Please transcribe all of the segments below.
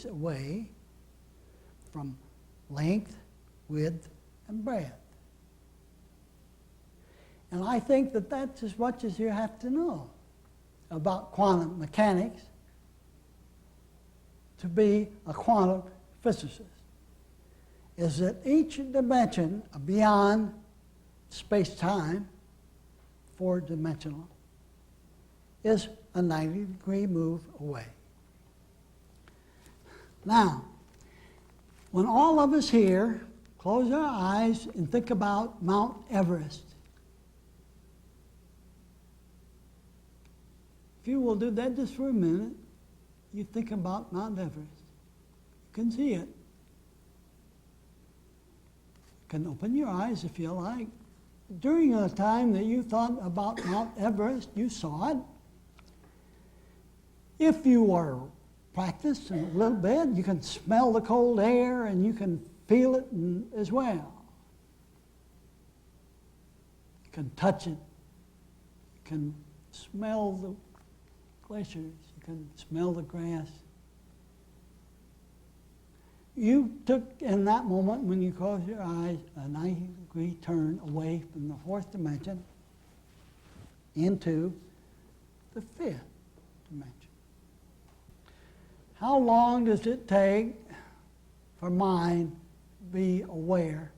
away from length, width, and breadth. And I think that that's as much as you have to know about quantum mechanics to be a quantum physicist, is that each dimension beyond space-time, four-dimensional, is a 90-degree move away. Now, when all of us here close our eyes and think about Mount Everest, if you will do that just for a minute, you think about Mount Everest. You can see it. You can open your eyes if you like. During the time that you thought about Mount Everest, you saw it. If you were practiced a little bit, you can smell the cold air and you can feel it as well. You can touch it. You can smell the glaciers. You can smell the grass. You took, in that moment when you closed your eyes, a 90-degree turn away from the fourth dimension into the fifth dimension. How long does it take for mind to be aware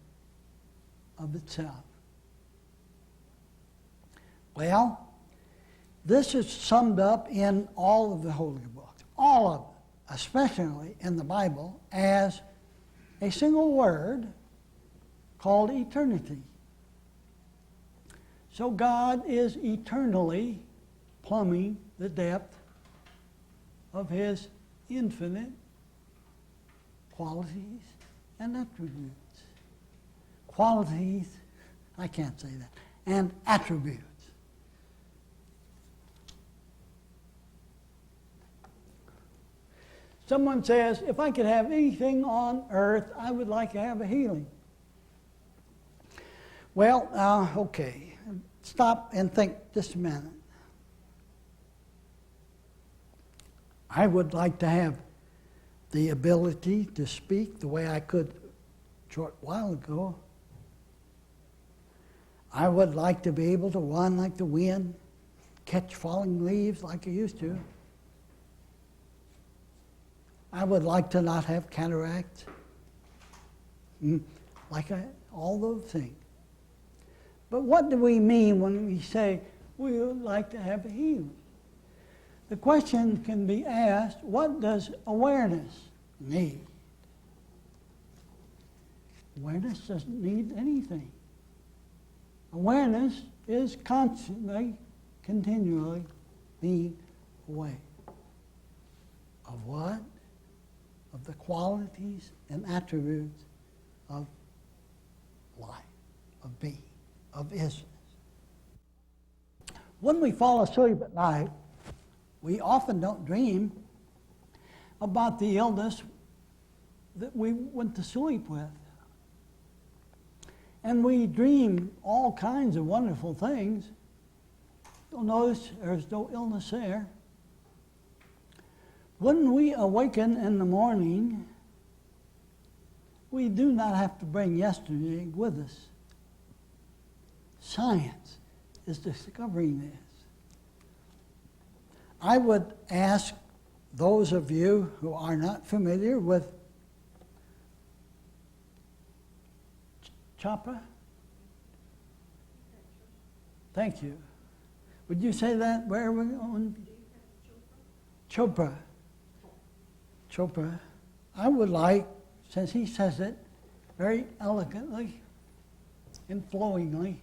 of itself? Well, this is summed up in all of the holy books, all of them, especially in the Bible, as a single word called eternity. So God is eternally plumbing the depth of His infinite qualities and attributes. Qualities, I can't say that, and attributes. Someone says, if I could have anything on earth, I would like to have a healing. Well, okay, stop and think just a minute. I would like to have the ability to speak the way I could a short while ago. I would like to be able to run like the wind, catch falling leaves like I used to. I would like to not have cataracts, all those things. But what do we mean when we say we would like to have a healing? The question can be asked, what does awareness need? Awareness doesn't need anything. Awareness is constantly, continually being aware. Of what? Of the qualities and attributes of life, of being, of isness. When we fall asleep at night, we often don't dream about the illness that we went to sleep with. And we dream all kinds of wonderful things. You'll notice there's no illness there. When we awaken in the morning, we do not have to bring yesterday with us. Science is discovering this. I would ask those of you who are not familiar with Chopra. Thank you. Would you say that? Where are we going? Chopra. Chopra. I would like, since he says it very elegantly and flowingly,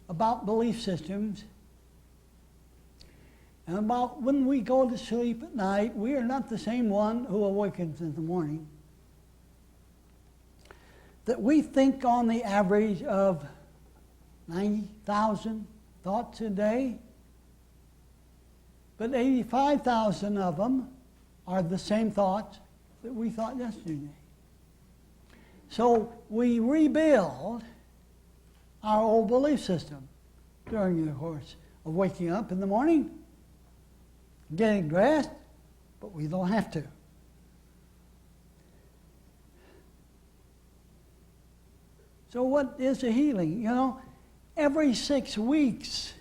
about belief systems and about when we go to sleep at night, we are not the same one who awakens in the morning. That we think on the average of 90,000 thoughts a day, but 85,000 of them are the same thoughts that we thought yesterday. So we rebuild our old belief system during the course of waking up in the morning getting dressed, but we don't have to. So what is a healing? You know, every 6 weeks,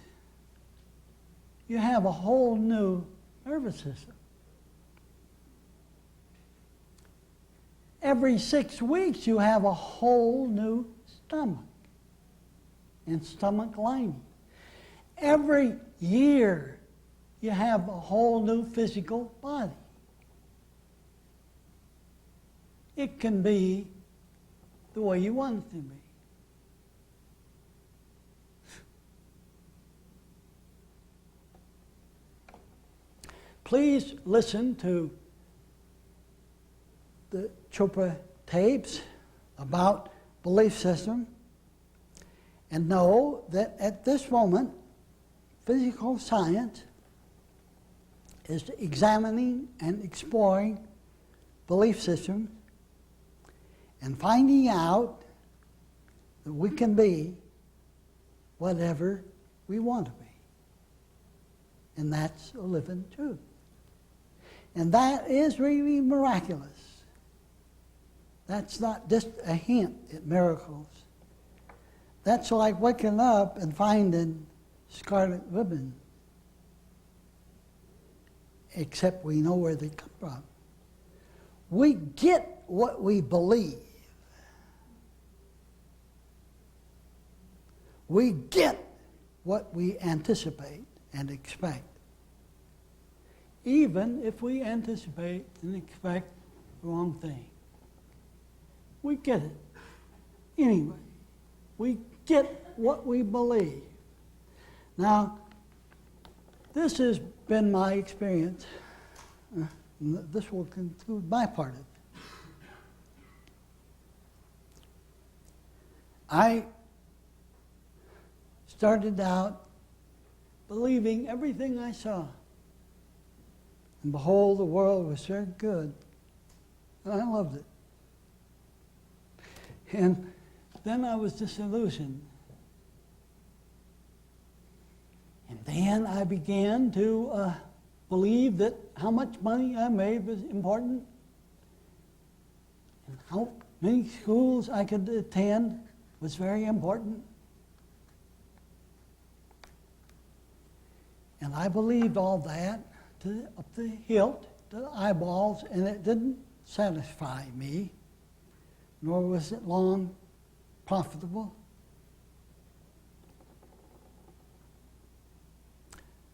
you have a whole new nervous system. Every 6 weeks, you have a whole new stomach and stomach lining. Every year, you have a whole new physical body. It can be the way you want it to be. Please listen to the Chopra tapes about belief system and know that at this moment, physical science is examining and exploring belief systems and finding out that we can be whatever we want to be. And that's a living truth. And that is really miraculous. That's not just a hint at miracles. That's like waking up and finding scarlet ribbon, except we know where they come from. We get what we believe. We get what we anticipate and expect, even if we anticipate and expect the wrong thing. We get it. Anyway, we get what we believe. Now, this has been my experience. This will conclude my part of it. I started out believing everything I saw. And behold, the world was very good. And I loved it. And then I was disillusioned. And then I began to believe that how much money I made was important, and how many schools I could attend was very important. And I believed all that up the hilt, to the eyeballs, and it didn't satisfy me, nor was it long profitable.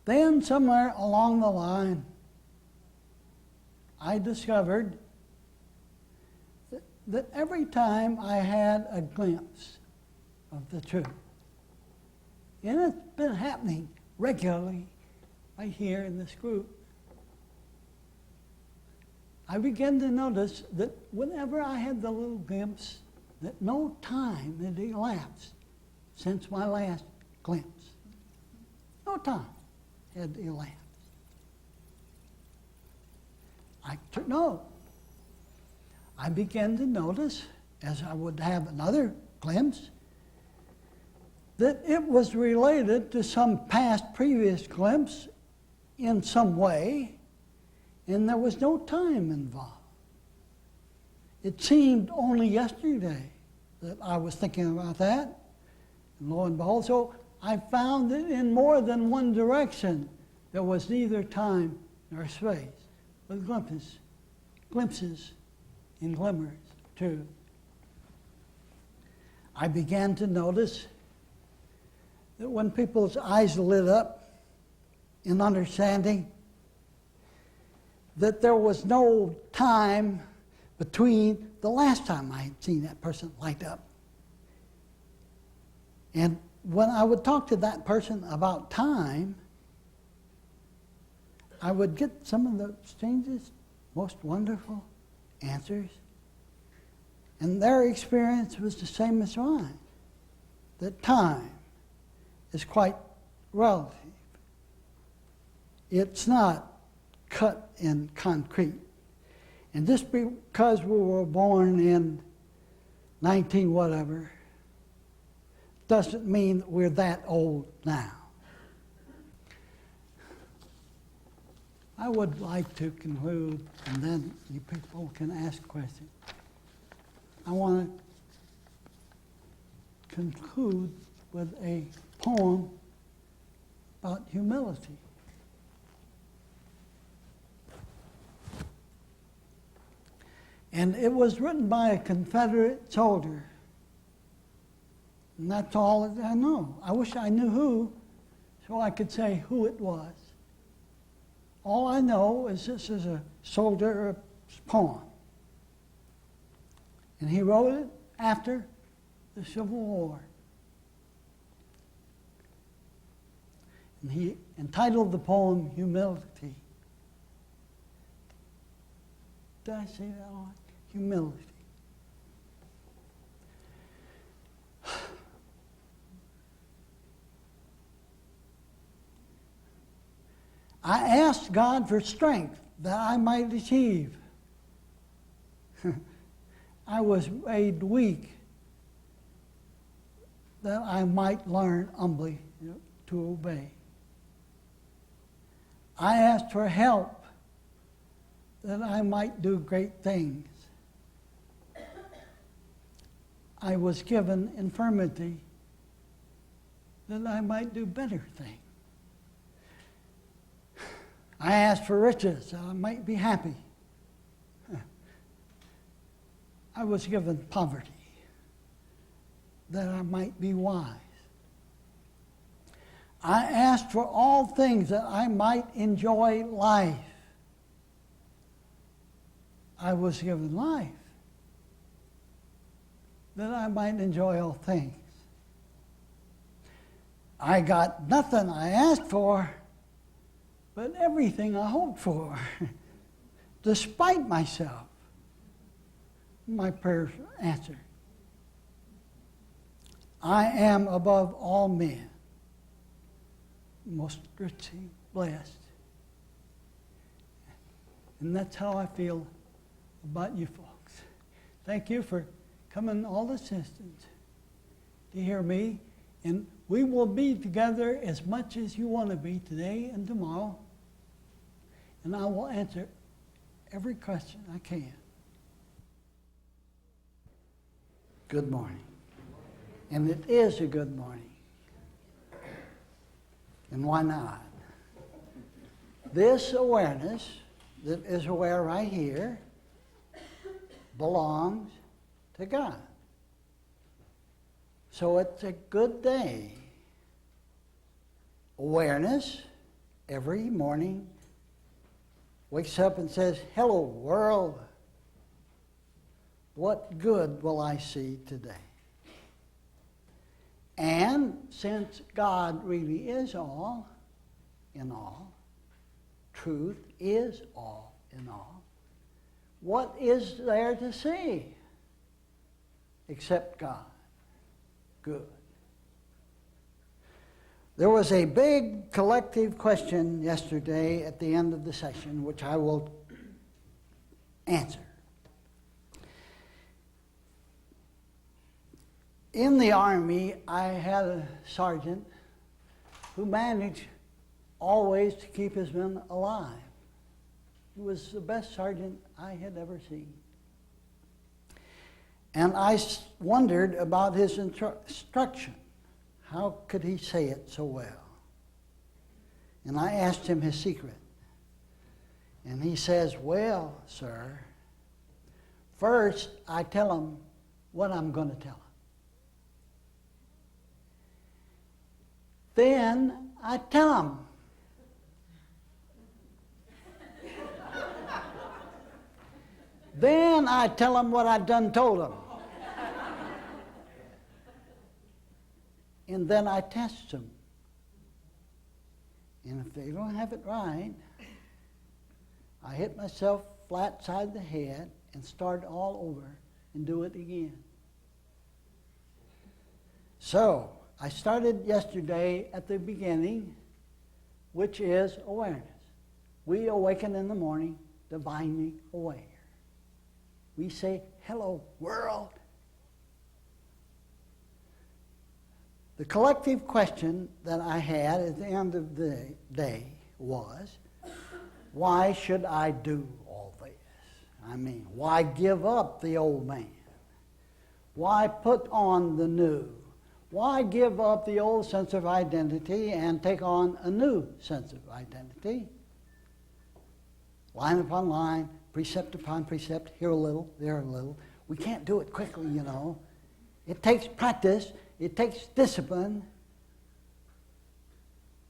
Then somewhere along the line, I discovered that every time I had a glimpse of the truth, and it's been happening regularly right here in this group, I began to notice that whenever I had the little glimpse, that no time had elapsed since my last glimpse. No time had elapsed. I took note. I began to notice, as I would have another glimpse, that it was related to some past previous glimpse in some way, and there was no time involved. It seemed only yesterday that I was thinking about that, and lo and behold, so I found that in more than one direction there was neither time nor space, but glimpses and glimmers too. I began to notice that when people's eyes lit up in understanding, that there was no time between the last time I had seen that person light up. And when I would talk to that person about time, I would get some of the strangest, most wonderful answers. And their experience was the same as mine, that time is quite relative. It's not cut in concrete. And just because we were born in 19 whatever doesn't mean that we're that old now. I would like to conclude, and then you people can ask questions. I want to conclude with a poem about humility. And it was written by a Confederate soldier. And that's all that I know. I wish I knew who, so I could say who it was. All I know is this is a soldier's poem. And he wrote it after the Civil War. And he entitled the poem Humility. Did I say that all right? Humility. I asked God for strength that I might achieve. I was made weak that I might learn humbly to obey. I asked for help that I might do great things. I was given infirmity that I might do better things. I asked for riches that I might be happy. I was given poverty that I might be wise. I asked for all things that I might enjoy life. I was given life that I might enjoy all things. I got nothing I asked for, but everything I hoped for. Despite myself, my prayers were answered. I am above all men, most richly blessed. And that's how I feel about you folks. Thank you for coming all this distance to hear me. And we will be together as much as you want to be today and tomorrow. And I will answer every question I can. Good morning. And it is a good morning. And why not? This awareness that is aware right here belongs to God. So it's a good day. Awareness every morning wakes up and says, hello world, what good will I see today? And since God really is all in all, truth is all in all, what is there to see except God? Good. There was a big collective question yesterday at the end of the session, which I will answer. In the Army, I had a sergeant who managed always to keep his men alive. He was the best sergeant I had ever seen. And I wondered about his instruction. How could he say it so well? And I asked him his secret. And he says, well, sir, first I tell him what I'm going to tell him. Then I tell him. Then I tell him what I done told him. And then I test them. And if they don't have it right, I hit myself flat side the head and start all over and do it again. So, I started yesterday at the beginning, which is awareness. We awaken in the morning, divinely aware. We say, hello, world. The collective question that I had at the end of the day was, Why should I do all this? I mean, why give up the old man? Why put on the new? Why give up the old sense of identity and take on a new sense of identity? Line upon line, precept upon precept, here a little, there a little. We can't do it quickly, you know. It takes practice. It takes discipline.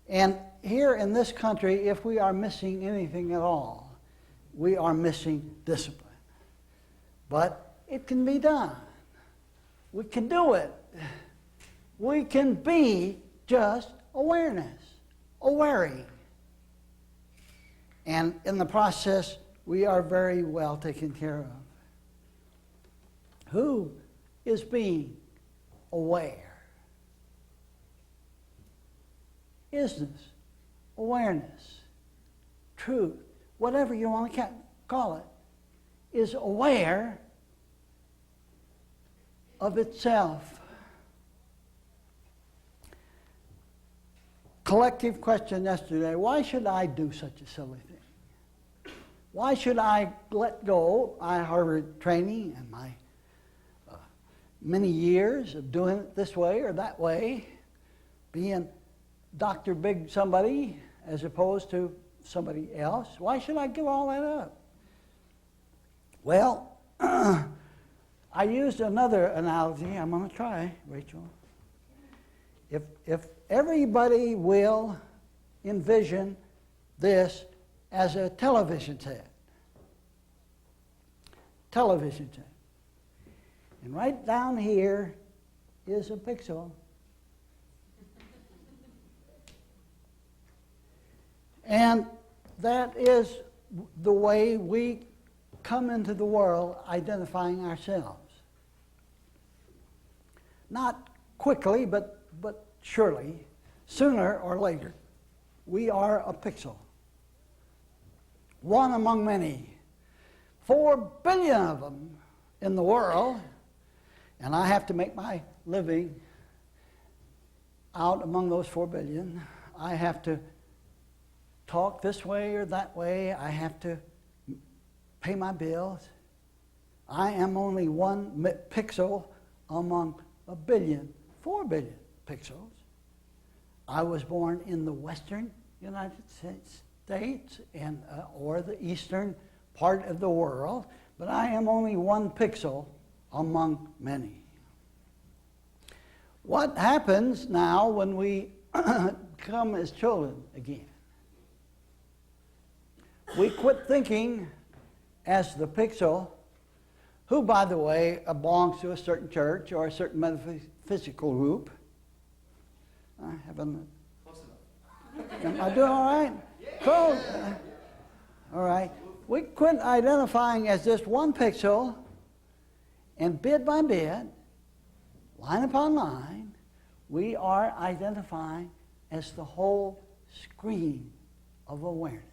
And here in this country, if we are missing anything at all, we are missing discipline. But it can be done. We can do it. We can be just awareness, awareing. And in the process, we are very well taken care of. Who is being aware? Isness, awareness, truth, whatever you want to call it, is aware of itself. Collective question yesterday, why should I do such a silly thing? Why should I let go my Harvard training and my many years of doing it this way or that way, being Dr. Big somebody as opposed to somebody else? Why should I give all that up? Well, I used another analogy. I'm going to try, Rachel. If everybody will envision this as a television set. Television set. And right down here is a pixel. And that is the way we come into the world identifying ourselves. Not quickly, but surely, sooner or later, we are a pixel. One among many. 4 billion of them in the world, and I have to make my living out among those 4 billion. I have to talk this way or that way. I have to pay my bills. I am only one pixel among a billion, 4 billion pixels. I was born in the western United States and or the eastern part of the world, but I am only one pixel among many. What happens now when we come as children again? We quit thinking as the pixel, who, by the way, belongs to a certain church or a certain metaphysical group. I haven't. Close enough. Am I doing all right? Close. All right. We quit identifying as just one pixel, and bit by bit, line upon line, we are identifying as the whole screen of awareness,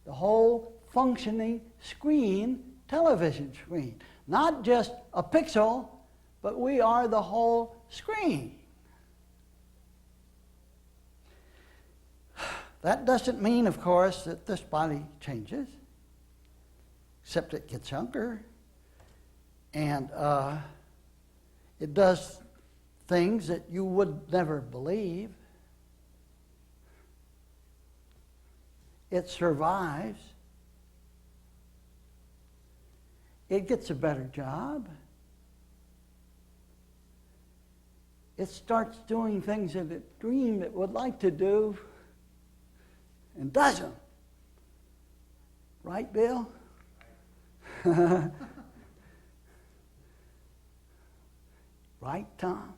the whole functioning screen, television screen. Not just a pixel, but we are the whole screen. That doesn't mean, of course, that this body changes, except it gets younger. And it does things that you would never believe. It survives. It gets a better job. It starts doing things that it dreamed it would like to do and doesn't. Right, Bill? Right, Tom?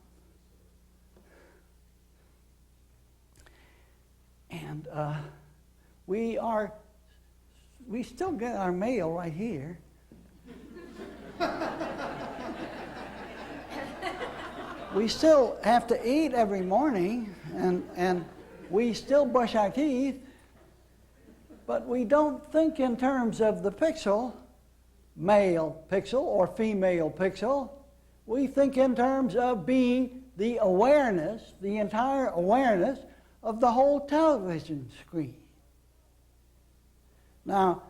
And we still get our mail right here. We still have to eat every morning, and we still brush our teeth, but we don't think in terms of the pixel, male pixel or female pixel. We think in terms of being the awareness, the entire awareness of the whole television screen. Now,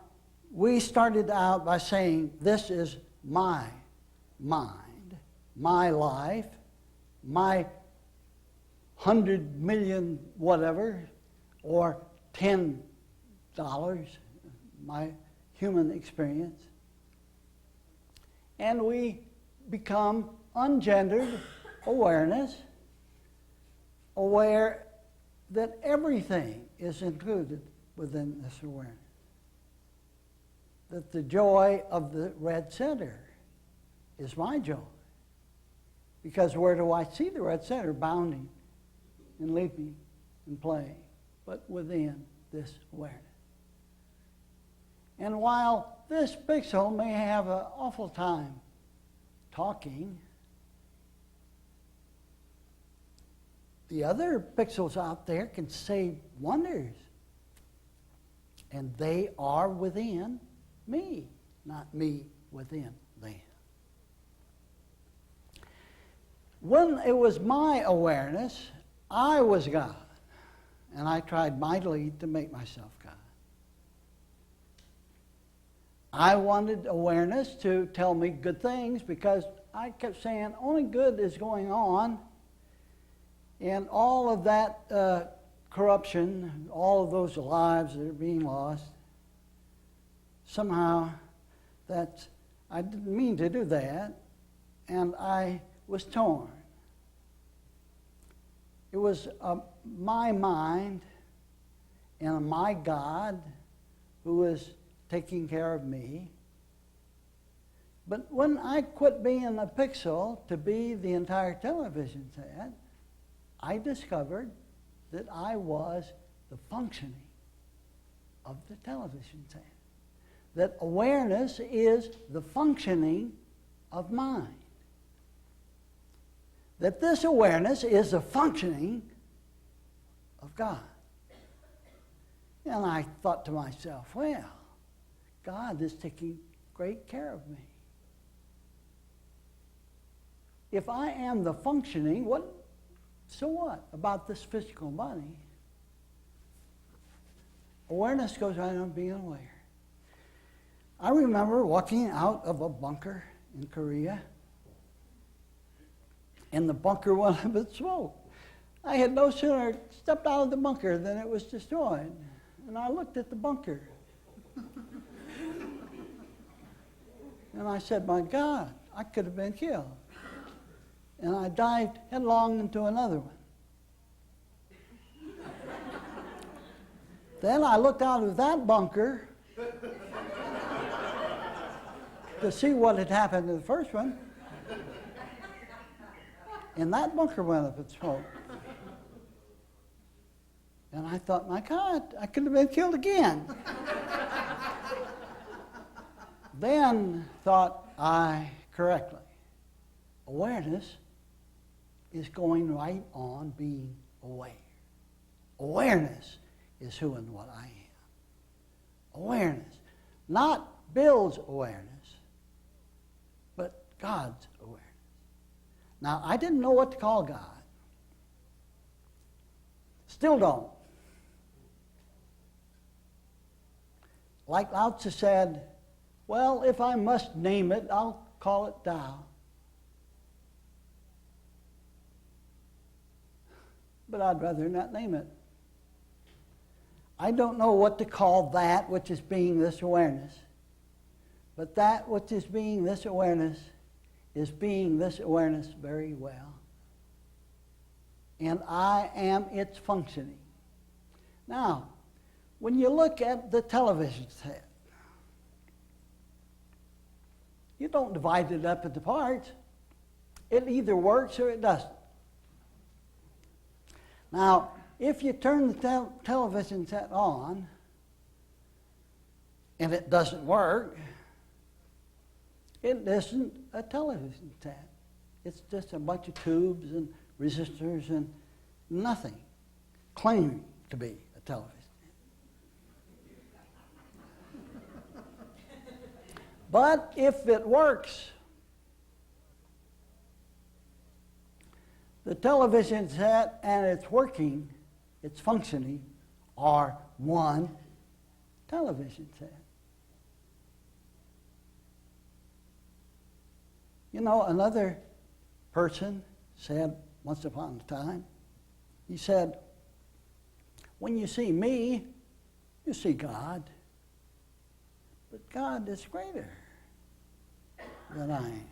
we started out by saying, this is my mind, my life, my 100 million whatever, or $10, my human experience. And we become ungendered awareness, aware that everything is included within this awareness. That the joy of the red center is my joy. Because where do I see the red center? Bounding and leaping and playing, but within this awareness. And while this pixel may have an awful time talking, the other pixels out there can say wonders. And they are within me, not me within them. When it was my awareness, I was God. And I tried mightily to make myself God. I wanted awareness to tell me good things because I kept saying only good is going on. And all of that corruption, all of those lives that are being lost, somehow I didn't mean to do that, and I was torn. It was my mind and my God who was taking care of me. But when I quit being a pixel to be the entire television set, I discovered that I was the functioning of the television set. That awareness is the functioning of mind. That this awareness is the functioning of God. And I thought to myself, well, God is taking great care of me. If I am the functioning, so what about this physical body? Awareness goes right on being aware. I remember walking out of a bunker in Korea, and the bunker went up in smoke. I had no sooner stepped out of the bunker than it was destroyed. And I looked at the bunker. And I said, my God, I could have been killed. And I dived headlong into another one. Then I looked out of that bunker to see what had happened to the first one. And that bunker went up in smoke. And I thought, my God, I could have been killed again. Then thought I correctly, awareness is going right on being aware. Awareness is who and what I am. Awareness, not Bill's awareness, but God's awareness. Now, I didn't know what to call God. Still don't. Like Lao Tzu said, well, if I must name it, I'll call it Tao. But I'd rather not name it. I don't know what to call that which is being this awareness. But that which is being this awareness is being this awareness very well. And I am its functioning. Now, when you look at the television set, you don't divide it up into parts. It either works or it doesn't. Now, if you turn the television set on and it doesn't work, it isn't a television set. It's just a bunch of tubes and resistors and nothing claiming to be a television. But if it works, the television set and its working, its functioning, are one television set. You know, another person said once upon a time, he said, when you see me, you see God. But God is greater than I am.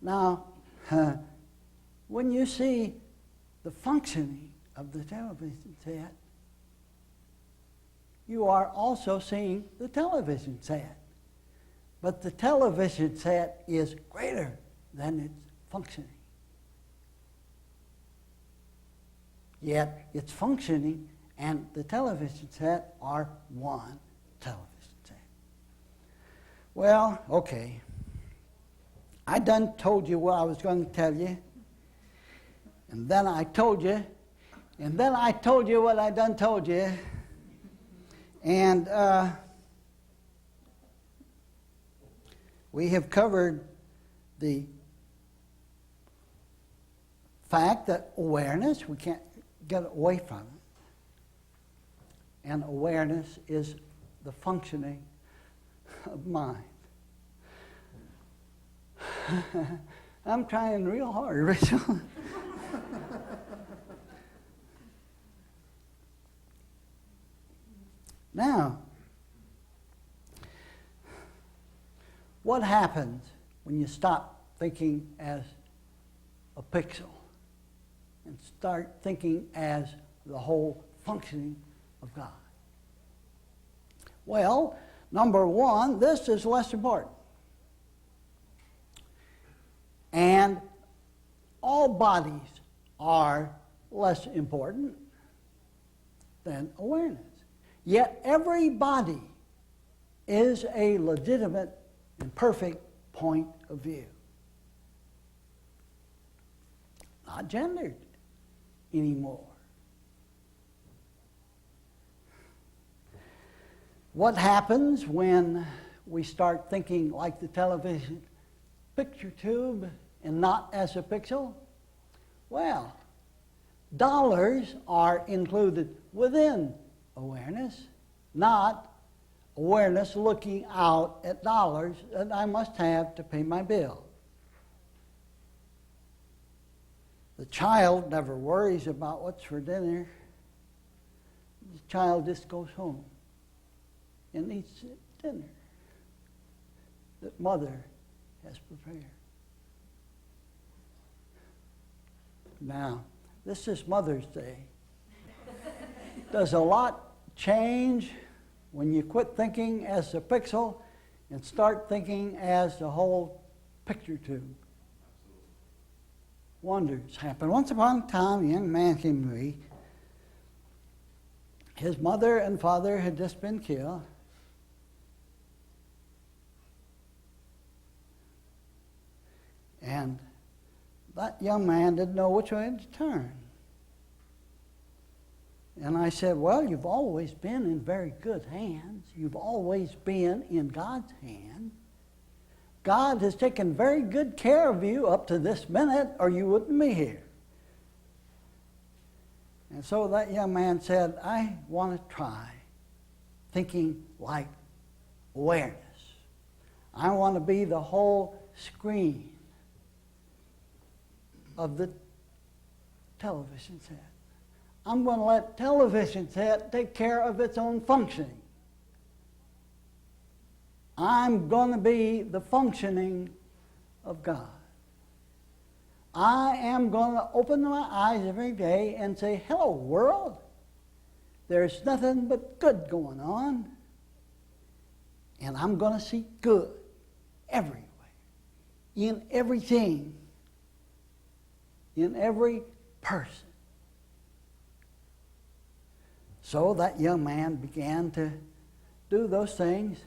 Now, when you see the functioning of the television set, you are also seeing the television set. But the television set is greater than its functioning. Yet its functioning and the television set are one television set. Well, okay. I done told you what I was going to tell you. And then I told you. And then I told you what I done told you. And we have covered the fact that awareness, we can't get away from it. And awareness is the functioning of mind. I'm trying real hard, Rachel. Now, what happens when you stop thinking as a pixel and start thinking as the whole functioning of God? Well, number one, this is less important. And all bodies are less important than awareness. Yet every body is a legitimate and perfect point of view. Not gendered anymore. What happens when we start thinking like the television picture tube and not as a pixel? Well, dollars are included within awareness, not awareness looking out at dollars that I must have to pay my bill. The child never worries about what's for dinner. The child just goes home and eats dinner that mother has prepared. Now, this is Mother's Day. Does a lot change when you quit thinking as a pixel and start thinking as the whole picture tube? Wonders happen. Once upon a time, a young man came to me. His mother and father had just been killed. And that young man didn't know which way to turn. And I said, well, you've always been in very good hands. You've always been in God's hand. God has taken very good care of you up to this minute, or you wouldn't be here. And so that young man said, I want to try thinking like awareness. I want to be the whole screen of the television set. I'm going to let television set take care of its own functioning. I'm going to be the functioning of God. I am going to open my eyes every day and say, hello, world. There's nothing but good going on. And I'm going to see good everywhere, in everything, in every person. So that young man began to do those things.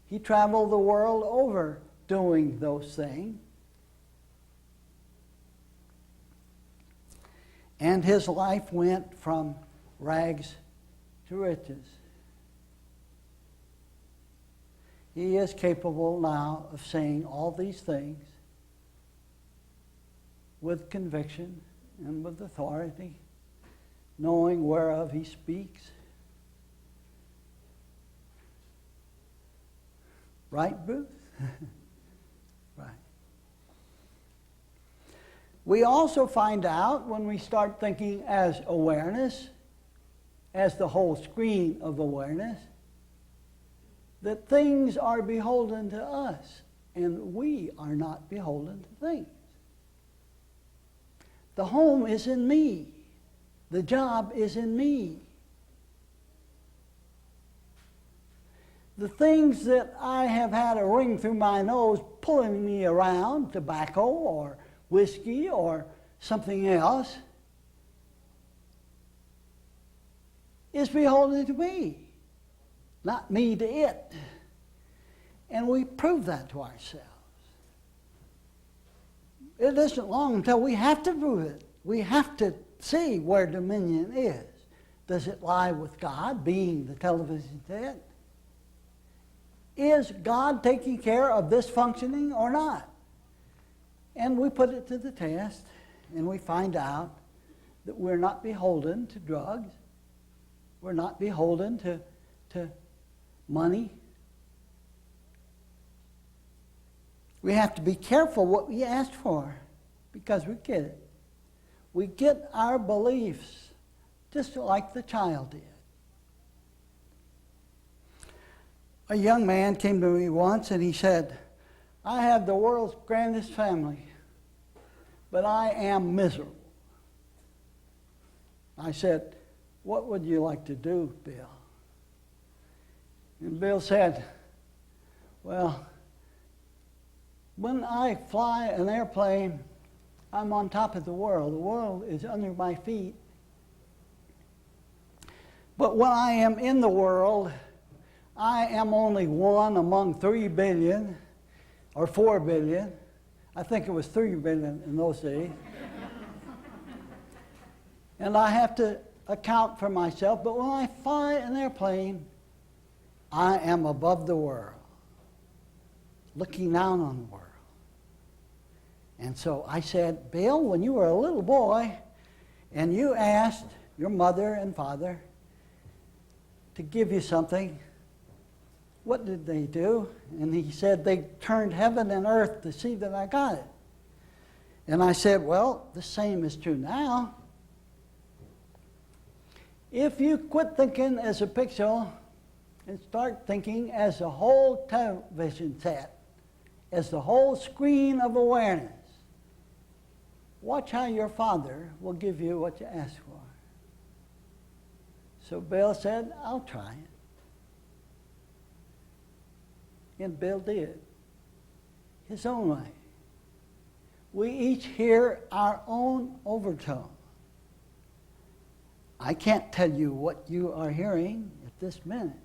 He traveled the world over doing those things. And his life went from rags to riches. He is capable now of saying all these things with conviction and with authority, knowing whereof he speaks. Right, Bruce? Right. We also find out when we start thinking as awareness, as the whole screen of awareness, that things are beholden to us, and we are not beholden to things. The home is in me. The job is in me. The things that I have had a ring through my nose pulling me around, tobacco or whiskey or something else, is beholden to me, not me to it. And we prove that to ourselves. It isn't long until we have to prove it. We have to see where dominion is. Does it lie with God, being the television set? Is God taking care of this functioning or not? And we put it to the test, and we find out that we're not beholden to drugs. We're not beholden to money. We have to be careful what we ask for, because we get it. We get our beliefs just like the child did. A young man came to me once and he said, I have the world's grandest family, but I am miserable. I said, what would you like to do, Bill? And Bill said, well, when I fly an airplane, I'm on top of the world. The world is under my feet. But when I am in the world, I am only one among 3 billion or 4 billion. I think it was 3 billion in those days. And I have to account for myself. But when I fly an airplane, I am above the world, looking down on the world. And so I said, Bill, when you were a little boy and you asked your mother and father to give you something, what did they do? And he said, they turned heaven and earth to see that I got it. And I said, well, the same is true now. If you quit thinking as a pixel and start thinking as a whole television set, as the whole screen of awareness, watch how your Father will give you what you ask for. So Bill said, I'll try it. And Bill did, his own way. We each hear our own overtone. I can't tell you what you are hearing at this minute.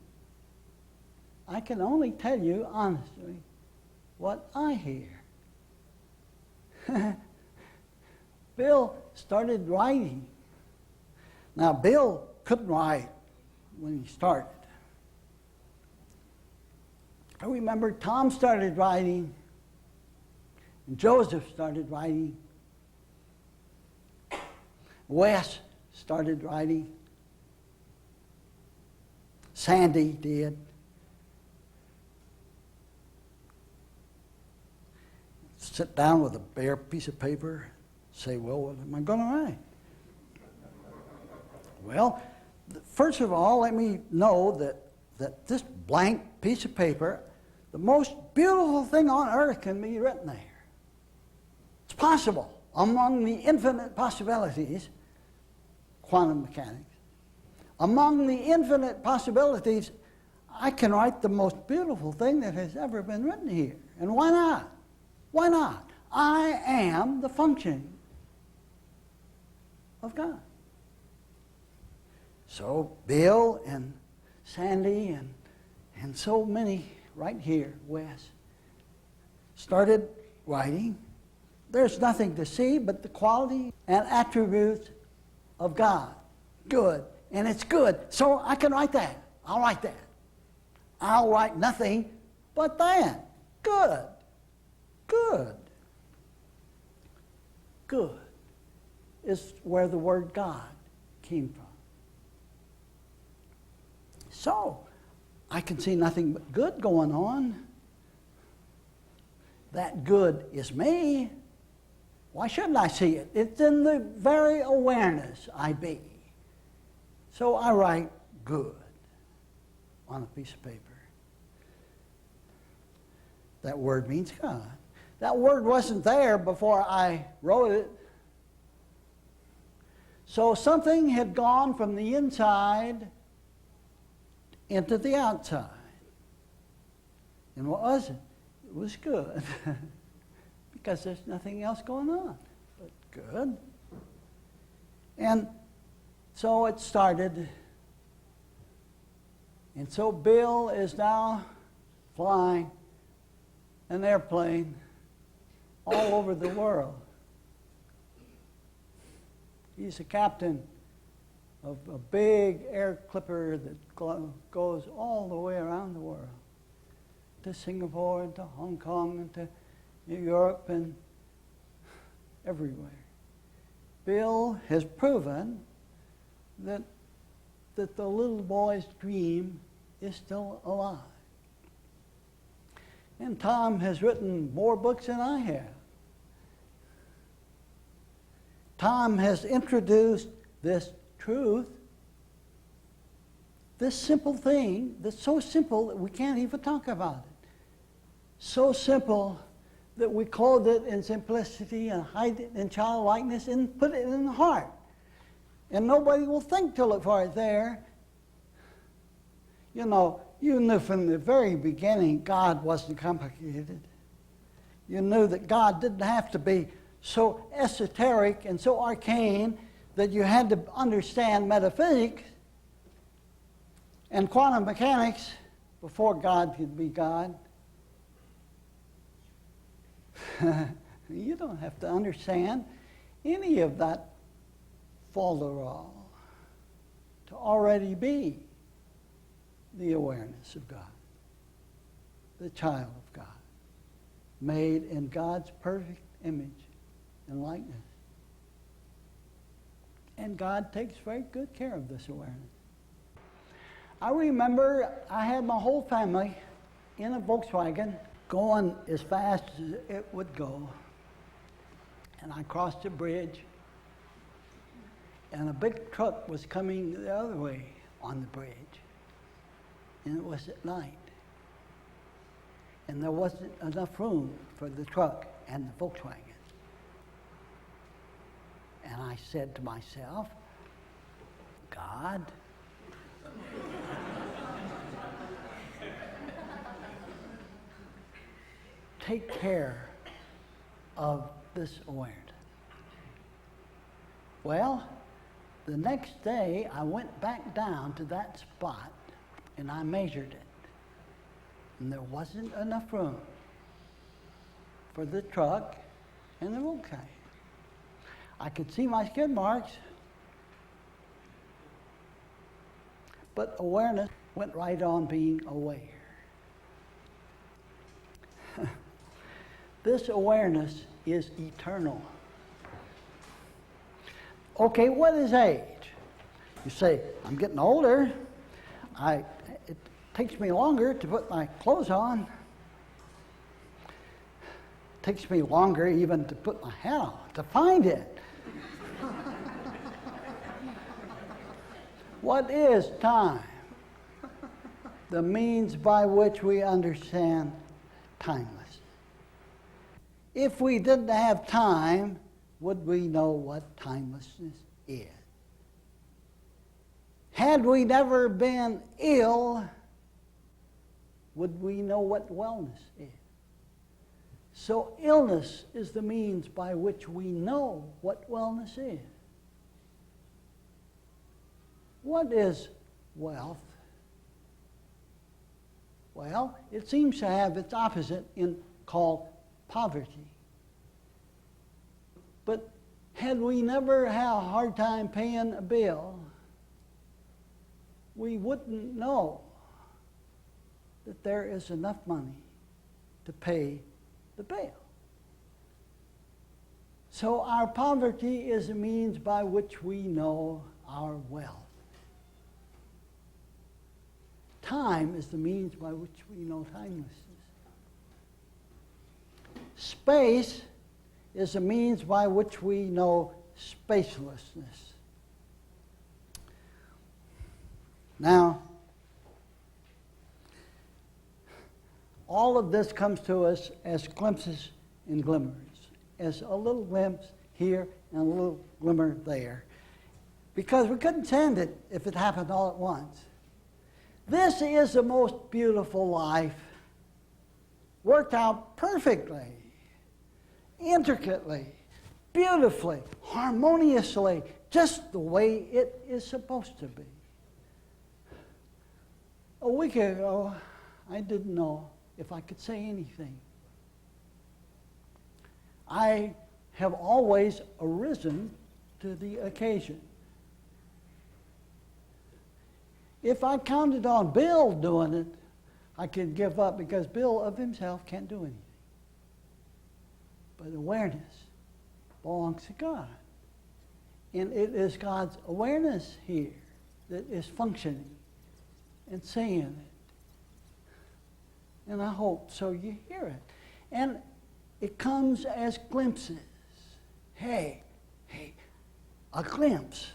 I can only tell you honestly what I hear. Bill started writing. Now, Bill couldn't write when he started. I remember Tom started writing, and Joseph started writing. Wes started writing. Sandy did. Sit down with a bare piece of paper, say, well, what am I going to write? Well, first of all, let me know that this blank piece of paper, the most beautiful thing on earth can be written there. It's possible. Among the infinite possibilities, quantum mechanics, among the infinite possibilities, I can write the most beautiful thing that has ever been written here. And why not? Why not? I am the function of God. So Bill and Sandy and so many right here, Wes, started writing. There's nothing to see but the quality and attributes of God. Good. And it's good. So I can write that. I'll write that. I'll write nothing but that. Good. Good. Good is where the word God came from. So, I can see nothing but good going on. that good is me, why shouldn't I see it? It's in the very awareness I be. So I write good on a piece of paper. That word means God. That word wasn't there before I wrote it. So something had gone from the inside into the outside. And what was it? It was good. Because there's nothing else going on but good. And so it started. And so Bill is now flying an airplane all over the world. He's a captain of a big air clipper that goes all the way around the world, to Singapore and to Hong Kong and to New York and everywhere. Bill has proven that the little boy's dream is still alive. And Tom has written more books than I have. Tom has introduced this truth, this simple thing that's so simple that we can't even talk about it. So simple that we clothe it in simplicity and hide it in childlikeness and put it in the heart. And nobody will think to look for it there. You know, you knew from the very beginning God wasn't complicated. You knew that God didn't have to be so esoteric and so arcane that you had to understand metaphysics and quantum mechanics before God could be God. You don't have to understand any of that falderall to already be the awareness of God, the child of God, made in God's perfect image and likeness. And God takes very good care of this awareness. I remember I had my whole family in a Volkswagen going as fast as it would go. And I crossed a bridge, and a big truck was coming the other way on the bridge. And it was at night. And there wasn't enough room for the truck and the Volkswagen. And I said to myself, God, take care of this awareness. Well, the next day I went back down to that spot and I measured it. And there wasn't enough room for the truck and the Volkswagen. I could see my skid marks, but awareness went right on being aware. This awareness is eternal. Okay, what is age? You say, I'm getting older. It takes me longer to put my clothes on. It takes me longer even to put my hat on, to find it. What is time? The means by which we understand timelessness. If we didn't have time, would we know what timelessness is? Had we never been ill, would we know what wellness is? So illness is the means by which we know what wellness is. What is wealth? Well, it seems to have its opposite called poverty. But had we never had a hard time paying a bill, we wouldn't know that there is enough money to pay the bill. So our poverty is a means by which we know our wealth. Time is the means by which we know timelessness. Space is a means by which we know spacelessness. Now, all of this comes to us as glimpses and glimmers, as a little glimpse here and a little glimmer there, because we couldn't stand it if it happened all at once. This is the most beautiful life, worked out perfectly, intricately, beautifully, harmoniously, just the way it is supposed to be. A week ago, I didn't know if I could say anything. I have always arisen to the occasion. If I counted on Bill doing it, I could give up, because Bill of himself can't do anything. But awareness belongs to God. And it is God's awareness here that is functioning and saying it. And I hope so you hear it. And it comes as glimpses. Hey, a glimpse.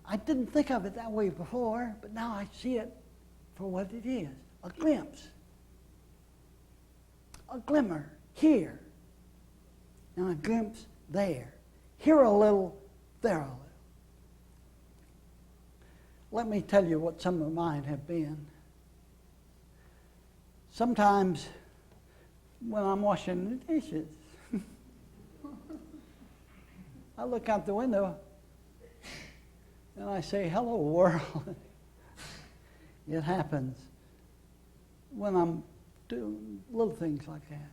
I didn't think of it that way before, but now I see it for what it is. A glimpse. A glimmer here. And a glimpse there. Here a little, there a little. Let me tell you what some of mine have been. Sometimes when I'm washing the dishes, I look out the window and I say, hello, world. It happens when I'm doing little things like that.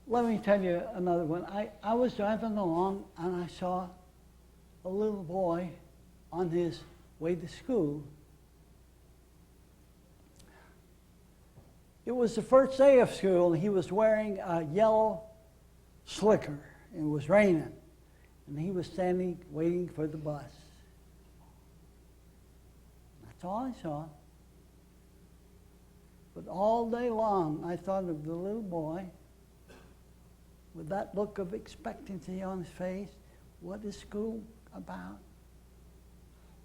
Let me tell you another one. I was driving along and I saw a little boy on his way to school. It was the first day of school, and he was wearing a yellow slicker. It was raining, and he was standing waiting for the bus. That's all I saw. But all day long, I thought of the little boy with that look of expectancy on his face. What is school about?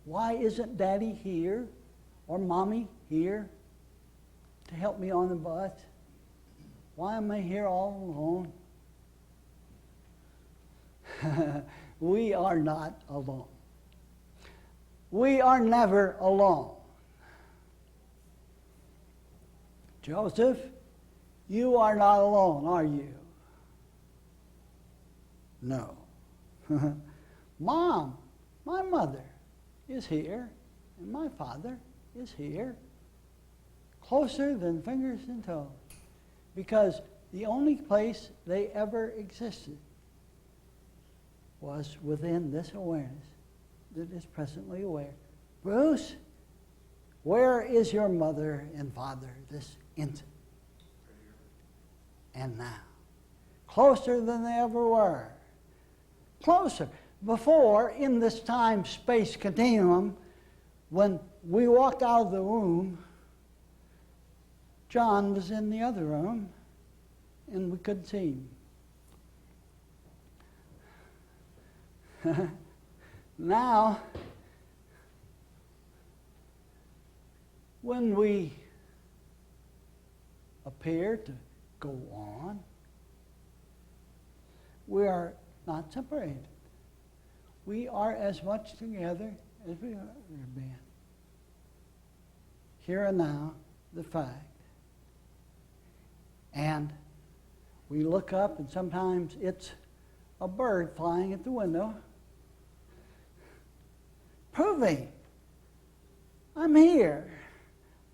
Why isn't Daddy here or Mommy here to help me on the bus? Why am I here all alone? We are not alone. We are never alone. Joseph, you are not alone, are you? No. Mom, my mother is here, and my father is here, closer than fingers and toes, because the only place they ever existed was within this awareness that is presently aware. Bruce, where is your mother and father this instant? And now, closer than they ever were. Closer. Before, in this time-space continuum, when we walked out of the room, John was in the other room, and we couldn't see him. Now, when we appear to go on, we are not separated. We are as much together as we have ever been. Here and now, the fact. And we look up, and sometimes it's a bird flying at the window, proving I'm here.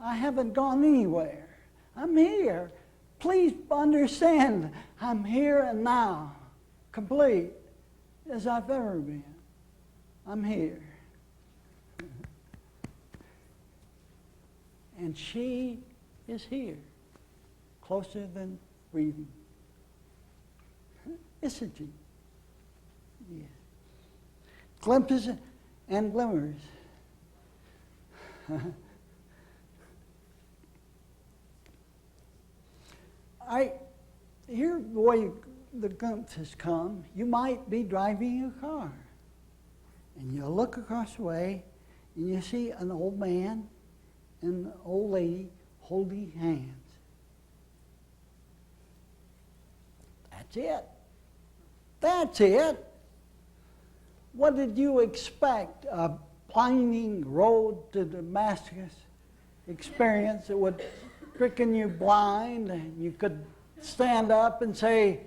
I haven't gone anywhere. I'm here. Please understand, I'm here and now, complete as I've ever been. I'm here. And she is here, closer than breathing. Isn't she? Yes. Glimpses and glimmers. here the way the glimpses come, you might be driving a car, and you look across the way, and you see an old man and an old lady holding hands. That's it. That's it. What did you expect? A blinding road to Damascus experience that would stricken you blind, and you could stand up and say,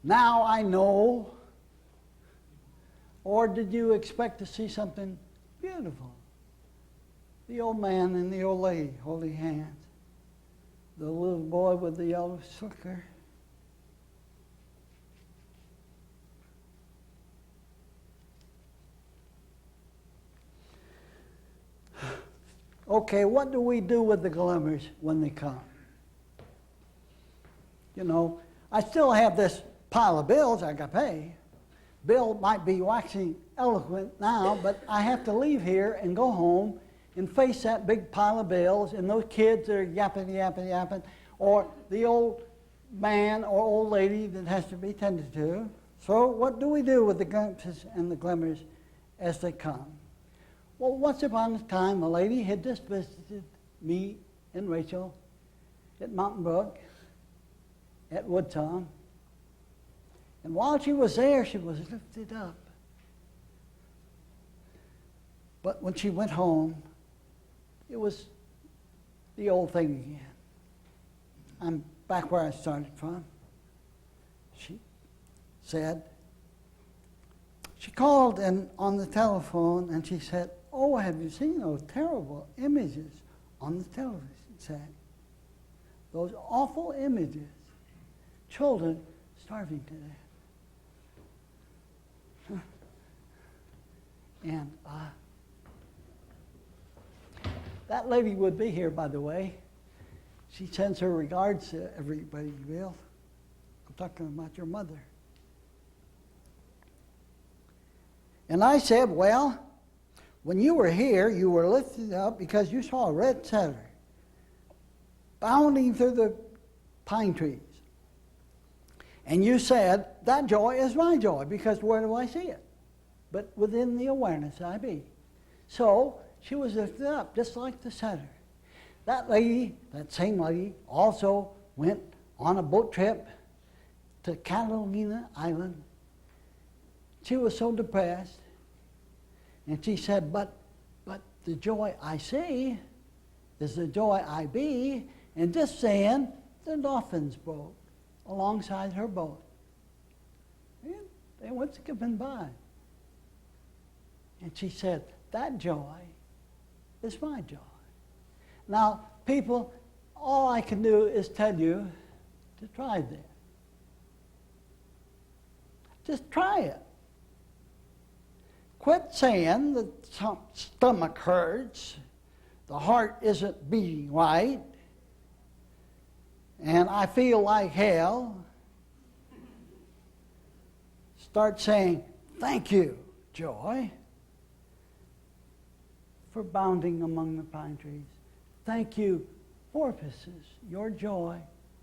now I know? Or did you expect to see something beautiful? The old man and the old lady holding hands. The little boy with the yellow slicker. Okay, what do we do with the glimmers when they come? You know, I still have this pile of bills I got to pay. Bill might be waxing eloquent now, but I have to leave here and go home and face that big pile of bills and those kids that are yapping, yapping, yapping, or the old man or old lady that has to be tended to. So what do we do with the glimpses and the glimmers as they come? Well, once upon a time, a lady had just visited me and Rachel at Mountain Brook, at Woodsong. And while she was there, she was lifted up. But when she went home, it was the old thing again. I'm back where I started from. She said, she called on the telephone and she said, oh, have you seen those terrible images on the television set? Those awful images. Children starving to death. And that lady would be here, by the way. She sends her regards to everybody, Bill. I'm talking about your mother. And I said, well, when you were here, you were lifted up because you saw a red setter bounding through the pine trees. And you said, that joy is my joy, because where do I see it? But within the awareness I be. So she was lifted up, just like the setter. That lady, that same lady, also went on a boat trip to Catalina Island. She was so depressed. And she said, but the joy I see is the joy I be. And just saying, the dolphins broke alongside her boat. And they went skipping by. And she said, that joy is my joy. Now, people, all I can do is tell you to try that. Just try it. Quit saying the stomach hurts, the heart isn't beating right, and I feel like hell. Start saying, thank you, joy, for bounding among the pine trees. Thank you, porpoises. Your joy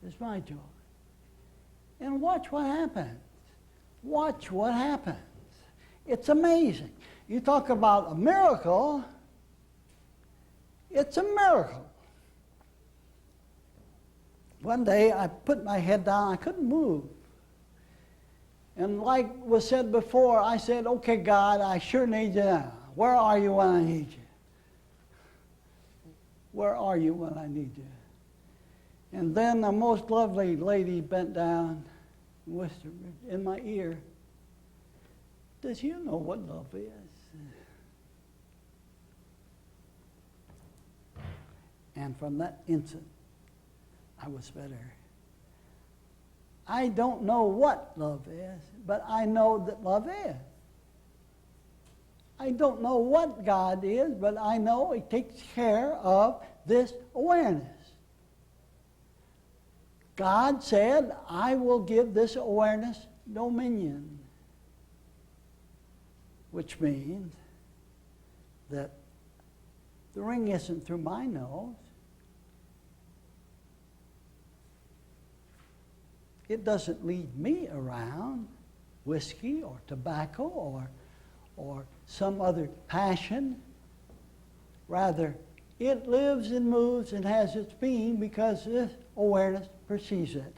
is my joy. And watch what happens. Watch what happens. It's amazing. You talk about a miracle, it's a miracle. One day I put my head down, I couldn't move. And like was said before, I said, okay, God, I sure need you now. Where are you when I need you? Where are you when I need you? And then the most lovely lady bent down and whispered in my ear, does you know what love is? And from that instant, I was better. I don't know what love is, but I know that love is. I don't know what God is, but I know He takes care of this awareness. God said, I will give this awareness dominion, which means that the ring isn't through my nose. It doesn't lead me around whiskey or tobacco or some other passion. Rather, it lives and moves and has its being because this awareness perceives it.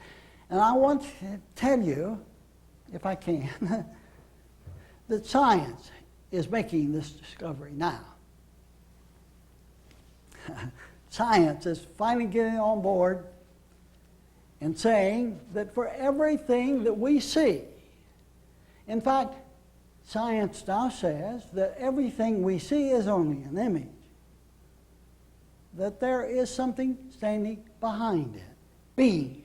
And I want to tell you, if I can, that science is making this discovery now. Science is finally getting on board and saying that for everything that we see, in fact, science now says that everything we see is only an image, that there is something standing behind it, being.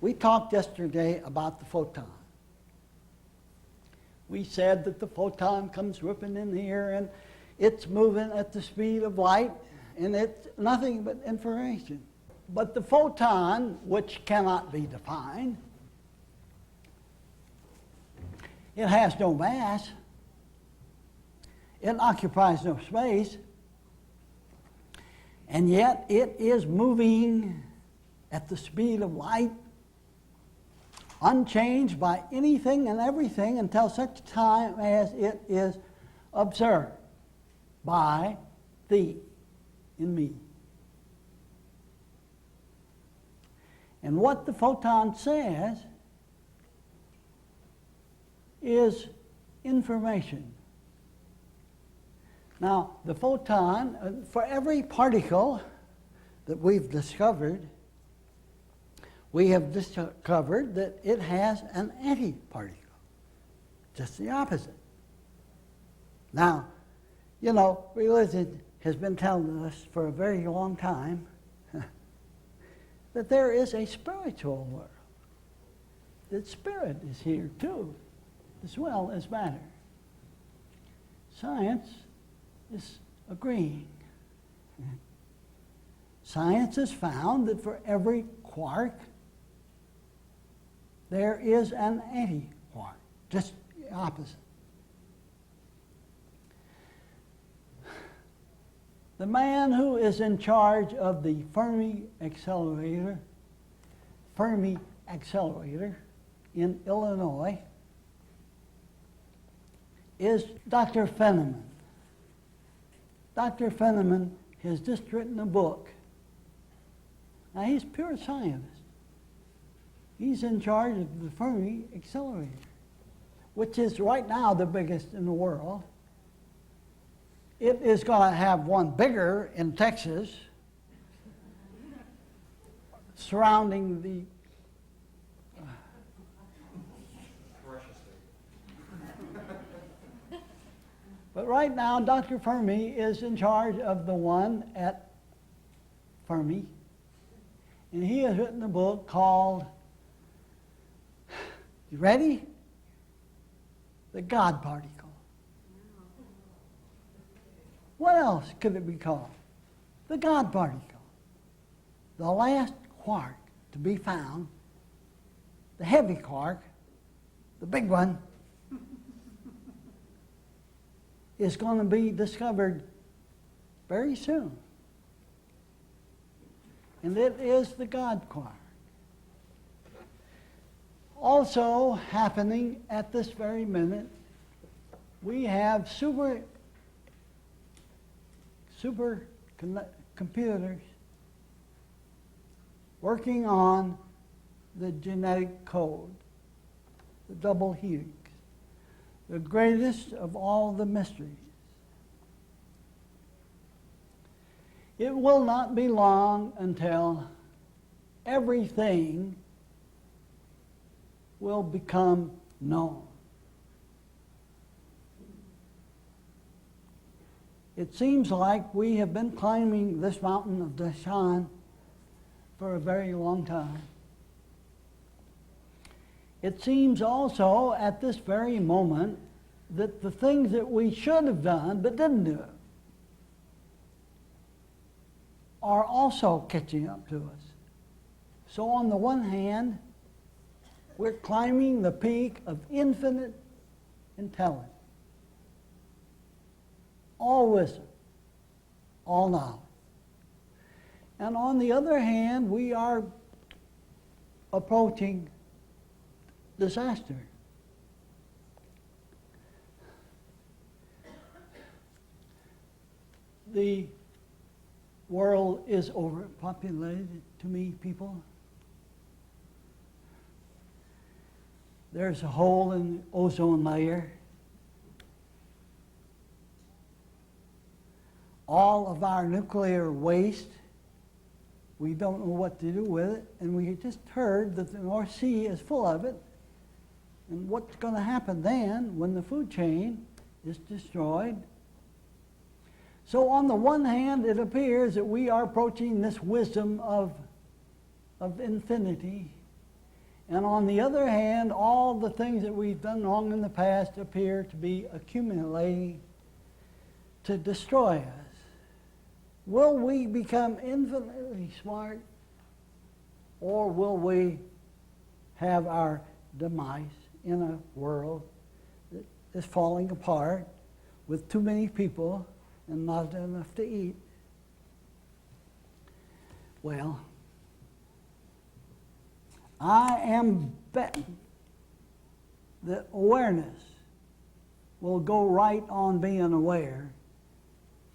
We talked yesterday about the photon. We said that the photon comes ripping in here and it's moving at the speed of light and it's nothing but information. But the photon, which cannot be defined, it has no mass, it occupies no space, and yet it is moving at the speed of light, unchanged by anything and everything until such time as it is observed by thee and me. And what the photon says is information. Now, the photon, for every particle that we've discovered, we have discovered that it has an antiparticle, just the opposite. Now, you know, religion has been telling us for a very long time that there is a spiritual world, that spirit is here too, as well as matter. Science is agreeing. Science has found that for every quark, there is an anti-quark, just the opposite. The man who is in charge of the Fermi accelerator in Illinois is Dr. Feynman. Dr. Feynman has just written a book. Now, he's a pure scientist. He's in charge of the Fermi accelerator, which is right now the biggest in the world. It is going to have one bigger in Texas, surrounding the but right now, Dr. Fermi is in charge of the one at Fermi, and he has written a book called, you ready? The God Particle. What else could it be called? The God Particle. The last quark to be found, the heavy quark, the big one, is going to be discovered very soon. And it is the God quark. Also happening at this very minute, we have computers working on the genetic code, the double helix, the greatest of all the mysteries. It will not be long until everything will become known. It seems like we have been climbing this mountain of Dashan for a very long time. It seems also at this very moment that the things that we should have done but didn't do are also catching up to us. So on the one hand, we're climbing the peak of infinite intelligence, all wisdom, all knowledge. And on the other hand, we are approaching disaster. The world is overpopulated, too many people. There's a hole in the ozone layer. All of our nuclear waste, we don't know what to do with it, and we just heard that the North Sea is full of it. And what's going to happen then when the food chain is destroyed? So on the one hand, it appears that we are approaching this wisdom of infinity. And on the other hand, all the things that we've done wrong in the past appear to be accumulating to destroy us. Will we become infinitely smart, or will we have our demise in a world that is falling apart with too many people and not enough to eat? Well, I am betting that awareness will go right on being aware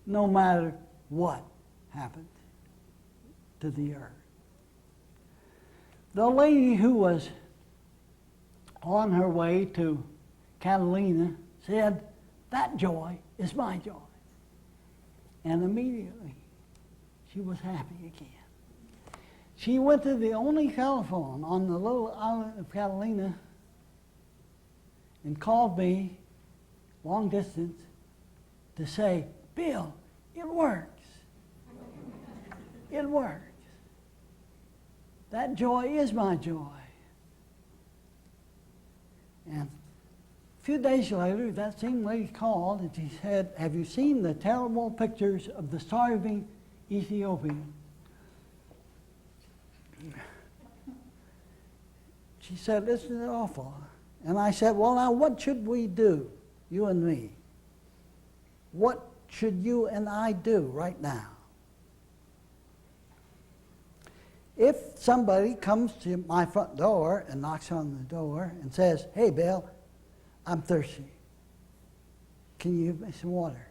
no matter what happened to the earth. The lady who was on her way to Catalina said, "That joy is my joy." And immediately she was happy again. She went to the only telephone on the little island of Catalina and called me long distance to say, "Bill, it works. It works. That joy is my joy." And a few days later, that same lady called and she said, "Have you seen the terrible pictures of the starving Ethiopian?" She said, "Isn't it awful?" And I said, "Well, now what should we do, you and me? What should you and I do right now? If somebody comes to my front door and knocks on the door and says, 'Hey, Bill, I'm thirsty. Can you give me some water?'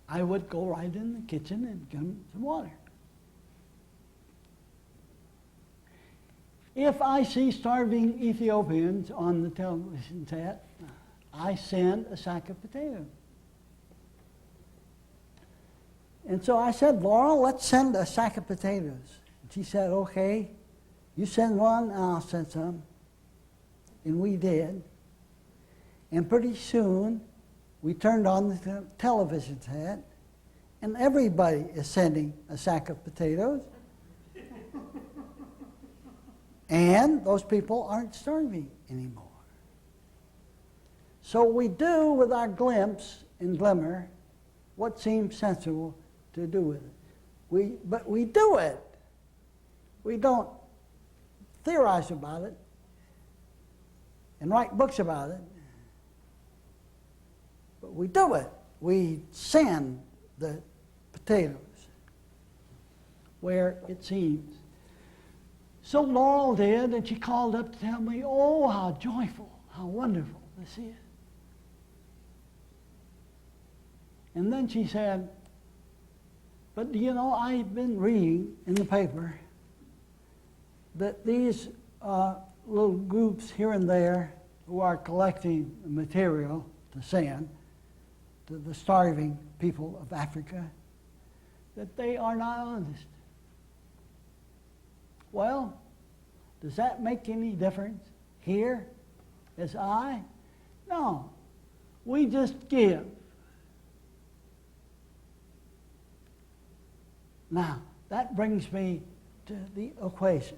I would go right in the kitchen and give him some water. If I see starving Ethiopians on the television set, I send a sack of potatoes. And so I said, "Laurel, let's send a sack of potatoes." And she said, "Okay, you send one and I'll send some." And we did. And pretty soon, we turned on the television set, and everybody is sending a sack of potatoes. And those people aren't starving anymore. So we do with our glimpse and glimmer what seems sensible to do with it. But we do it. We don't theorize about it and write books about it. But we do it. We send the potatoes where it seems. So Laurel did, and she called up to tell me, "Oh, how joyful, how wonderful this is." And then she said, "But do you know, I've been reading in the paper that these little groups here and there who are collecting material to send to the starving people of Africa, that they are not honest." Well, does that make any difference here as I? No. We just give. Now, that brings me to the equation.